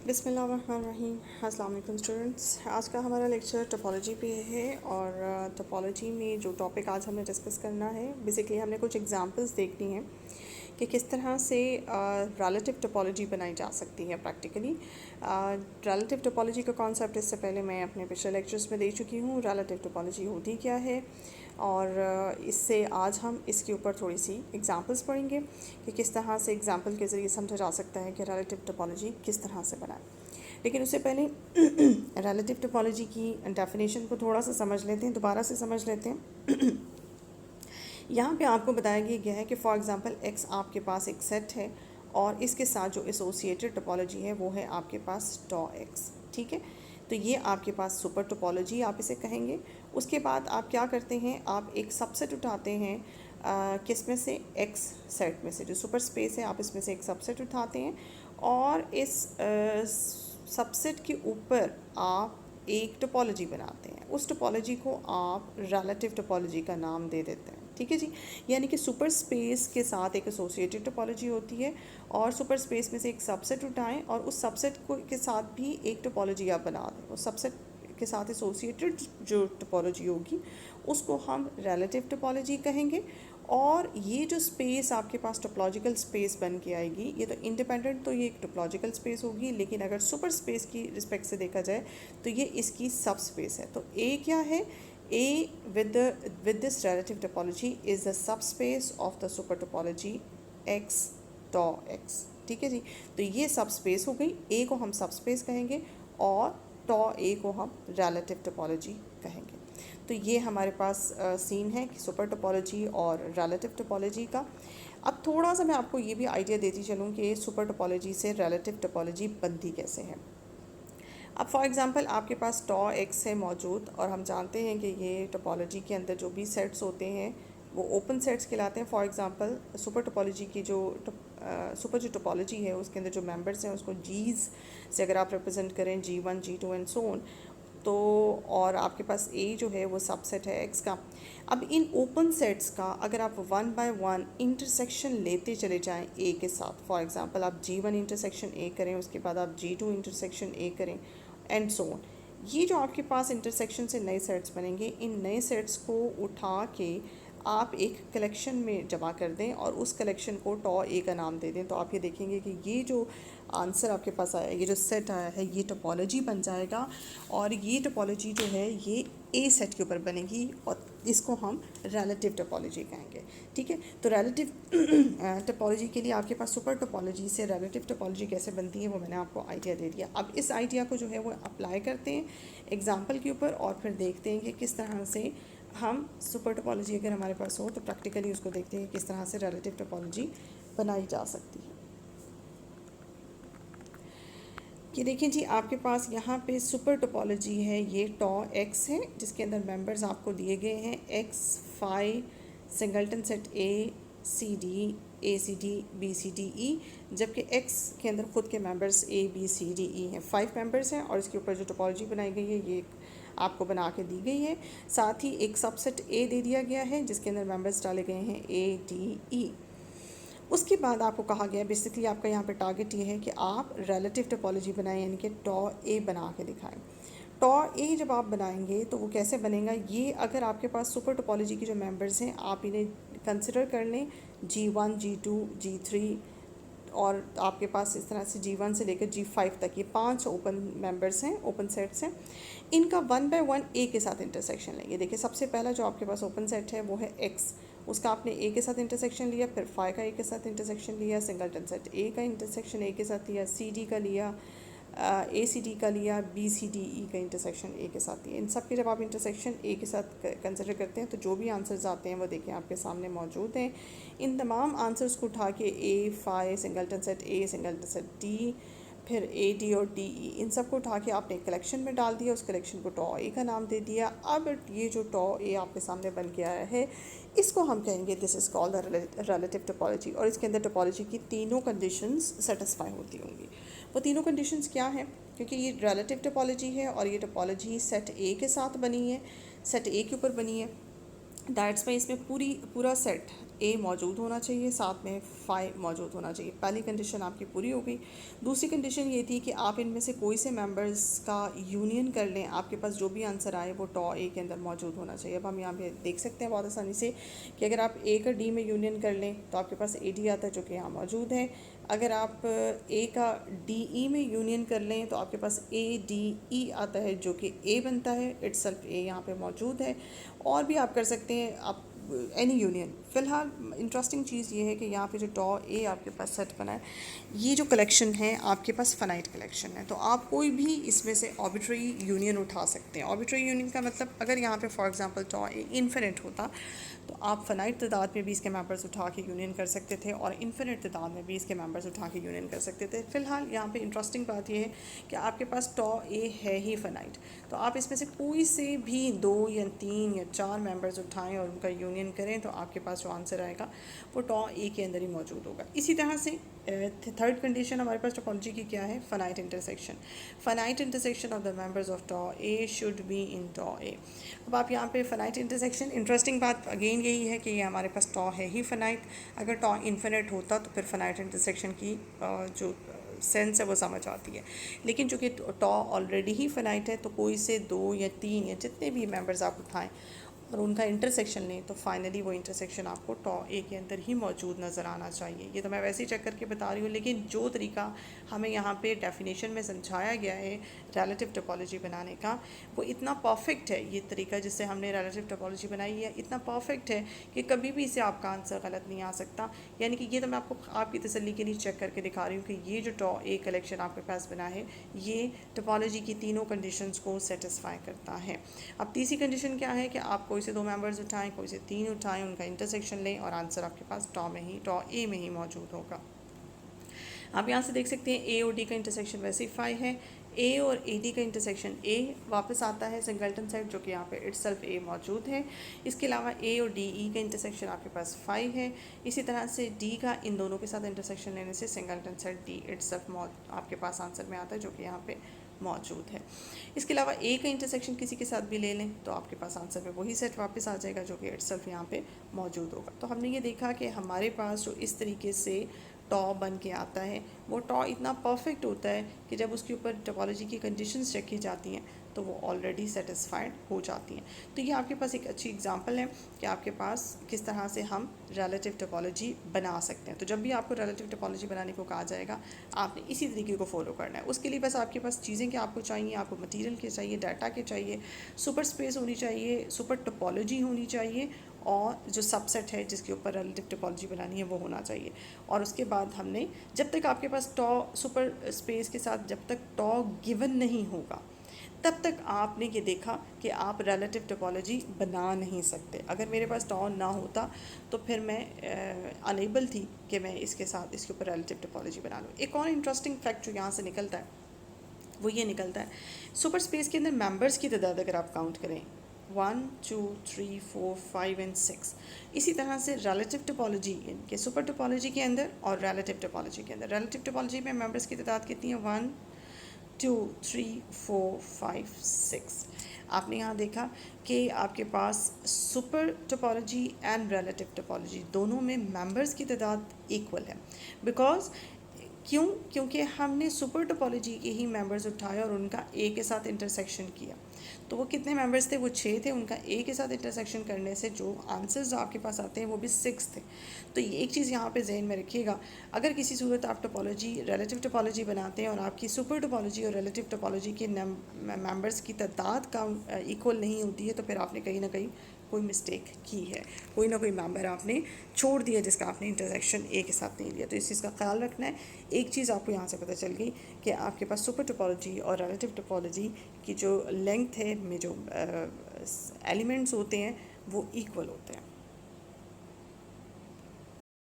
बिस्मिल्लाहिर्रहमानिर्रहीम। अस्सलाम वालेकुम स्टूडेंट्स। आज का हमारा लेक्चर टोपोलॉजी पे है और टोपोलॉजी में जो टॉपिक आज हमने डिस्कस करना है, बेसिकली हमने कुछ एग्जांपल्स देखनी हैं कि किस तरह से रिलेटिव टोपोलॉजी बनाई जा सकती है प्रैक्टिकली। रिलेटिव टोपोलॉजी का कॉन्सेप्ट इससे पहले मैं अपने पिछले लेक्चर्स में दे चुकी हूँ। रिलेटिव टोपोलॉजी होती क्या है और इससे आज हम इसके ऊपर थोड़ी सी एग्जांपल्स पढ़ेंगे कि किस तरह से एग्जांपल के ज़रिए समझा जा सकता है कि रिलेटिव टोपोलॉजी किस तरह से बनाए। लेकिन उससे पहले रिलेटिव टोपोलॉजी की डेफिनेशन को थोड़ा सा समझ लेते हैं, दोबारा से समझ लेते हैं। यहाँ पे आपको बताया गया है कि फॉर एग्जांपल एक्स आपके पास एक सेट है और इसके साथ जो एसोसिएटेड टोपोलॉजी है वो है आपके पास टॉ एक्स। ठीक है, तो ये आपके पास सुपर टोपोलॉजी आप इसे कहेंगे। उसके बाद आप क्या करते हैं, आप एक सबसेट उठाते हैं किस में से, एक्स सेट में से, जो सुपर स्पेस है आप इसमें से एक सबसेट उठाते हैं और इस सबसेट के ऊपर आप एक टोपोलॉजी बनाते हैं। उस टोपोलॉजी को आप रिलेटिव टोपोलॉजी का नाम दे देते हैं। ठीक है जी, यानी कि सुपर स्पेस के साथ एक एसोसिएटेड टोपोलॉजी होती है और सुपर स्पेस में से एक सबसेट उठाएं और उस सबसेट को के साथ भी एक टोपोलॉजी आप बना दें। उस सबसेट के साथ एसोसिएटेड जो टोपोलॉजी होगी उसको हम रिलेटिव टोपोलॉजी कहेंगे। और ये जो स्पेस आपके पास टोपोलॉजिकल स्पेस बन के आएगी, ये तो इंडिपेंडेंट तो ये एक टोपोलॉजिकल स्पेस होगी, लेकिन अगर सुपर स्पेस की रिस्पेक्ट से देखा जाए तो ये इसकी सब स्पेस है। तो ए क्या है, A with this relative topology is the subspace of the super topology X tau X। ठीक है जी, तो ये सबस्पेस हो गई, A को हम सबस्पेस कहेंगे और tau A को हम रिलेटिव टोपोलॉजी कहेंगे। तो ये हमारे पास सीन है कि सुपर टोपोलॉजी और रिलेटिव टोपोलॉजी का। अब थोड़ा सा मैं आपको ये भी आइडिया देती चलूँ कि सुपर टोपोलॉजी से रिलेटिव टोपोलॉजी बनती कैसे है। अब फॉर एग्ज़ाम्पल आपके पास टॉ एक्स है मौजूद और हम जानते हैं कि ये टोपोलॉजी के अंदर जो भी सेट्स होते हैं वो ओपन सेट्स कहलाते हैं। फॉर एग्ज़ाम्पल सुपर टोपोलॉजी की जो सुपर जो टोपोलॉजी है उसके अंदर जो मेंबर्स हैं उसको जीज़ से अगर आप रिप्रेजेंट करें, G1 G2 and so on, तो और आपके पास ए जो है वो सबसेट है एक्स का। अब इन ओपन सेट्स का अगर आप वन बाय वन इंटरसेक्शन लेते चले जाएं ए के साथ, फॉर एग्ज़ाम्पल आप G1 इंटरसेक्शन ए करें, उसके बाद आप G2 इंटरसेक्शन ए करें एंड सो ऑन, ये जो आपके पास इंटरसेक्शन से नए सेट्स बनेंगे, इन नए सेट्स को उठा के आप एक कलेक्शन में जमा कर दें और उस कलेक्शन को टॉ ए का नाम दे दें, तो आप ये देखेंगे कि ये जो आंसर आपके पास आया, ये जो सेट आया है, ये टोपोलॉजी बन जाएगा और ये टोपोलॉजी जो है ये ए सेट के ऊपर बनेगी और इसको हम रिलेटिव टोपोलॉजी कहेंगे। ठीक है, तो रिलेटिव टोपोलॉजी के लिए आपके पास सुपर टोपोलॉजी से रिलेटिव टोपोलॉजी कैसे बनती है वो मैंने आपको आइडिया दे दिया। अब इस आइडिया को जो है वो अप्लाई करते हैं एग्जाम्पल के ऊपर और फिर देखते हैं कि किस तरह से हम सुपर टोपोलॉजी अगर हमारे पास हो तो प्रैक्टिकली उसको देखते हैं किस तरह से रिलेटिव टोपोलॉजी बनाई जा सकती है। कि देखिए जी, आपके पास यहाँ पे सुपर टोपोलॉजी है, ये टॉ एक्स है जिसके अंदर मेंबर्स आपको दिए गए हैं x phi singleton set a c d b c d e, जबकि एक्स के अंदर ख़ुद के members a b c d e हैं, 5 मेंबर्स हैं और इसके ऊपर जो टोपोलॉजी बनाई गई है ये आपको बना के दी गई है। साथ ही एक सबसेट ए दे दिया गया है जिसके अंदर मेंबर्स डाले गए हैं ए डी ई। उसके बाद आपको कहा गया, बेसिकली आपका यहाँ पे टारगेट ये है कि आप रिलेटिव टोपोलॉजी बनाएं, यानी कि टॉ ए बना के दिखाएं। टॉ ए जब आप बनाएंगे तो वो कैसे बनेगा, ये अगर आपके पास सुपर टोपोलॉजी के जो मेंबर्स हैं आप इन्हें कंसिडर कर लें G1 G2 G3 और आपके पास इस तरह से G1 से लेकर G5 तक ये 5 ओपन मेंबर्स हैं, ओपन सेट्स हैं। इनका वन बाय वन ए के साथ इंटरसेक्शन लेंगे। देखिए सबसे पहला जो आपके पास ओपन सेट है वो है एक्स, उसका आपने ए के साथ इंटरसेक्शन लिया, फिर फाई का ए के साथ इंटरसेक्शन लिया, सिंगलटन सेट ए का इंटरसेक्शन ए के साथ लिया, सी डी का लिया, ए सी डी का लिया, बी सी डी ई का इंटरसेक्शन ए के साथ लिया। इन सब के जब आप इंटरसेक्शन ए के साथ कंसिडर करते हैं तो जो भी आंसर्स आते हैं वो देखें आपके सामने मौजूद हैं। इन तमाम आंसर्स को उठा के A phi singleton set A singleton set D फिर ए डी और डी ई, इन सब को उठा के आपने कलेक्शन में डाल दिया, उस कलेक्शन को टॉ ए का नाम दे दिया। अब ये जो टॉ ए आपके सामने बन के आया है इसको हम कहेंगे this is called the relative topology और इसके अंदर टोपोलॉजी की तीनों कंडीशंस सेटिस्फाई होती होंगी। वो तीनों कंडीशंस क्या हैं, क्योंकि ये रिलेटिव टोपोलॉजी है और ये टोपोलॉजी सेट ए के साथ बनी है, सेट ए के ऊपर बनी है, दैट्स वाई इसमें पूरा सेट ए मौजूद होना चाहिए, साथ में फाई मौजूद होना चाहिए। पहली कंडीशन आपकी पूरी हो गई। दूसरी कंडीशन ये थी कि आप इनमें से कोई से मेंबर्स का यूनियन कर लें, आपके पास जो भी आंसर आए वो टॉ ए के अंदर मौजूद होना चाहिए। अब हम यहाँ पे देख सकते हैं बहुत आसानी से कि अगर आप ए का डी में यूनियन कर लें तो आपके पास ए डी आता है जो कि यहाँ मौजूद है। अगर आप ए का डी ई में यूनियन कर लें तो आपके पास ए डी ई आता है जो कि ए बनता है, इट्सल्फ ए यहाँ पे मौजूद है। और भी आप कर सकते हैं, आप एनी यूनियन। फ़िलहाल इंटरेस्टिंग चीज़ ये है कि यहाँ पे जो टॉ ए आपके पास सेट बना है, ये जो कलेक्शन है आपके पास फ़नाइट कलेक्शन है, तो आप कोई भी इसमें से आर्बिट्रेरी यूनियन उठा सकते हैं। आर्बिट्रेरी यूनियन का मतलब अगर यहाँ पे फॉर एग्जांपल टॉ ए इन्फिनिट होता तो आप फ़नाइट तादाद में भी इसके मेंबर्स उठा के यूनियन कर सकते थे और इन्फिनिट तादाद में भी इसके मेंबर्स उठा के यूनियन कर सकते थे। फ़िलहाल यहाँ पे इंटरेस्टिंग बात यह है कि आपके पास टॉ ए है ही फ़नाइट, तो आप इसमें से कोई से भी 2 या 3 या 4 मेंबर्स उठाएं और उनका यूनियन करें तो आपके पास जो आंसर आएगा वो टॉ ए के अंदर ही मौजूद होगा। इसी तरह से थर्ड कंडीशन हमारे पास टोपोलॉजी की क्या है, finite intersection. Finite intersection of the members of tau A should be in tau A. अब आप यहाँ पे फ़नाइट इंटरसेक्शन, इंटरेस्टिंग बात अगेन यही है कि ये हमारे पास टॉ है ही फ़नाइट। अगर टॉ इन्फिनिट होता तो फिर फ़नाइट इंटरसेक्शन की जो सेंस है वो समझ आती है। लेकिन चूँकि टॉ ऑलरेडी ही फ़नाइट है तो कोई से 2 या 3 या जितने भी मेंबर्स आप उठाएं और उनका इंटरसेक्शन लें तो फाइनली वो इंटरसेक्शन आपको टॉ ए के अंदर ही मौजूद नज़र आना चाहिए। ये तो मैं वैसे ही चेक करके बता रही हूँ, लेकिन जो तरीका हमें यहाँ पे डेफिनेशन में समझाया गया है रिलेटिव टोपोलॉजी बनाने का, वो इतना परफेक्ट है। ये तरीका जिससे हमने रिलेटिव टोपोलॉजी बनाई है इतना परफेक्ट है कि कभी भी इसे आपका आंसर गलत नहीं आ सकता। यानी कि ये तो मैं आपको आपकी तसल्ली के लिए चेक करके दिखा रही हूँ कि ये जो टॉ ए कलेक्शन आपके पास बना है ये टोपोलॉजी की तीनों कंडीशंस को सेटिस्फाई करता है। अब तीसरी कंडीशन क्या है कि आप कोई से 2 मेंबर्स उठाएं, कोई से 3 उठाएं, उनका इंटरसेक्शन लें और आंसर आपके पास टॉ ए में ही मौजूद होगा। आप यहाँ से देख सकते हैं ए और डी का इंटरसेक्शन वैसे ही 5 है। ए और ए डी का इंटरसेक्शन ए वापस आता है सिंगल्टन सेट जो कि यहाँ पे इट्सल्फ ए मौजूद है। इसके अलावा ए और डी ई का इंटरसेक्शन आपके पास 5 है। इसी तरह से डी का इन दोनों के साथ इंटरसेक्शन लेने से सिंगल्टन सेट डी इट्सल्फ आपके पास आंसर में आता है जो कि यहाँ पे मौजूद है। इसके अलावा ए का इंटरसेक्शन किसी के साथ भी ले लें तो आपके पास आंसर में वही सेट वापस आ जाएगा जो कि इट्सल्फ यहाँ पे मौजूद होगा। तो हमने ये देखा कि हमारे पास जो इस तरीके से टॉ बन के आता है वो टॉ इतना परफेक्ट होता है कि जब उसके ऊपर टोपोलॉजी की कंडीशंस चेक की जाती हैं तो वो ऑलरेडी सेटिस्फाइड हो जाती हैं। तो ये आपके पास एक अच्छी एग्जांपल है कि आपके पास किस तरह से हम रिलेटिव टोपोलॉजी बना सकते हैं। तो जब भी आपको रिलेटिव टोपोलॉजी बनाने को कहा जाएगा आपने इसी तरीके को फॉलो करना है। उसके लिए बस आपके पास चीज़ें क्या आपको चाहिए, आपको मटीरियल के चाहिए, डाटा के चाहिए, सुपर स्पेस होनी चाहिए, सुपर टोपोलॉजी होनी चाहिए और जो सबसेट है जिसके ऊपर रिलेटिव टोपोलॉजी बनानी है वो होना चाहिए। और उसके बाद हमने जब तक आपके पास टॉ सुपर स्पेस के साथ जब तक टॉ गिवन नहीं होगा तब तक आपने ये देखा कि आप रिलेटिव टोपोलॉजी बना नहीं सकते। अगर मेरे पास टॉ ना होता तो फिर मैं अनेबल थी कि मैं इसके साथ इसके ऊपर रिलेटिव टोपोलॉजी बना लूँ। एक और इंटरेस्टिंग फैक्ट जो यहाँ से निकलता है वो ये निकलता है, सुपर स्पेस के अंदर मेंबर्स की तादाद अगर आप काउंट करें 1 2 3 4 5 एंड 6, इसी तरह से रिलेटिव टोपोलॉजी के सुपर टोपोलॉजी के अंदर और रिलेटिव टोपोलॉजी के अंदर, रिलेटिव टोपोलॉजी में मेंबर्स की तादाद कितनी है 1 2 3 4 5 6। आपने यहाँ देखा कि आपके पास super topology and relative topology दोनों में मेंबर्स की तादाद इक्वल है। बिकॉज क्योंकि हमने सुपर टोपोलॉजी के ही मेंबर्स उठाए और उनका ए के साथ इंटरसेक्शन किया। तो वो कितने मेंबर्स थे, वो 6 थे। उनका ए के साथ इंटरसेक्शन करने से जो आंसर्स आपके पास आते हैं वो भी 6 थे। तो ये एक चीज़ यहाँ पे जहन में रखिएगा, अगर किसी सूरत आप टोपोलॉजी रिलेटिव टोपोलॉजी बनाते हैं और आपकी सुपर टोपोलॉजी और रिलेटिव टोपोलॉजी के मेंबर्स की तादाद का इक्वल नहीं होती है तो फिर आपने कहीं ना कहीं कोई मिस्टेक की है, कोई ना कोई मेंबर आपने छोड़ दिया जिसका आपने इंटरसेक्शन ए के साथ नहीं लिया। तो इस चीज़ का ख्याल रखना है। एक चीज़ आपको यहाँ से पता चल गई कि आपके पास सुपर टोपोलॉजी और रिलेटिव टोपोलॉजी की जो लेंथ है में जो एलिमेंट्स होते हैं वो इक्वल होते हैं।